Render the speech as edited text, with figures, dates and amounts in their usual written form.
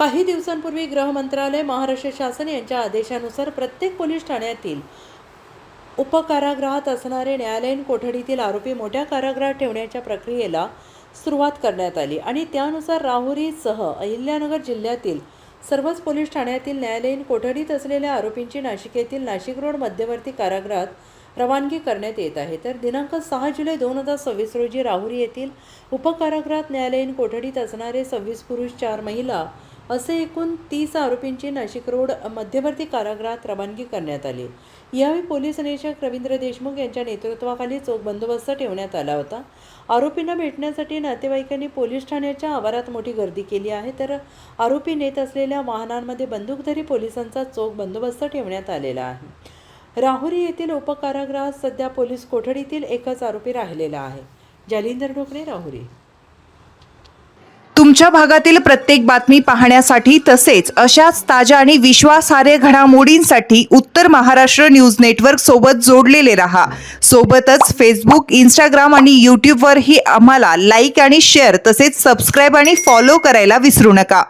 काही दिवसांपूर्वी गृह मंत्रालय, महाराष्ट्र शासन यांच्या आदेशानुसार प्रत्येक पोलीस ठाण्यातील उपकारागृहात असणारे न्यायालयीन कोठडीतील आरोपी मोठ्या कारागृहात ठेवण्याच्या प्रक्रियेला सुरुवात करण्यात आली आणि त्यानुसार राहुरीसह अहिल्यानगर जिल्ह्यातील सर्वच पोलीस ठाण्यातील न्यायालयीन कोठडीत असलेल्या आरोपींची नाशिक येथील नाशिक रोड मध्यवर्ती कारागृहात रवानगी करण्यात येत आहे। तर दिनांक 6 जुलै 2026 रोजी राहुरी येथील उपकारागृहात न्यायालयीन कोठडीत असणारे 26 पुरुष 4 महिला असे एकूण 30 आरोपींची नाशिक रोड मध्यवर्ती कारागृहात रवानगी करण्यात आली। यावेळी पोलीस निरीक्षक रवींद्र देशमुख यांच्या नेतृत्वाखाली चोख बंदोबस्त ठेवण्यात आला होता। आरोपींना भेटण्यासाठी नातेवाईकांनी पोलीस ठाण्याच्या आवारात मोठी गर्दी केली आहे। तर आरोपी नेत असलेल्या वाहनांमध्ये बंदूकधारी पोलिसांचा चोख बंदोबस्त ठेवण्यात आलेला आहे। राहुरी येथील उपकारागृहात सध्या पोलीस कोठडीतील एकच आरोपी राहिलेला आहे। जालिंदर ढोकणे, राहुरी। तुमच्या भागातील प्रत्येक बातमी पाहण्यासाठी तसेच अशाच ताज्या आणि विश्वासार्ह घडामोडींसाठी उत्तर महाराष्ट्र न्यूज नेटवर्क सोबत जोडलेले रहा। सोबतच फेसबुक, इंस्टाग्राम आणि यूट्यूबवरही आम्हाला लाईक आणि शेअर तसेच सबस्क्राईब आणि फॉलो करायला विसरू नका।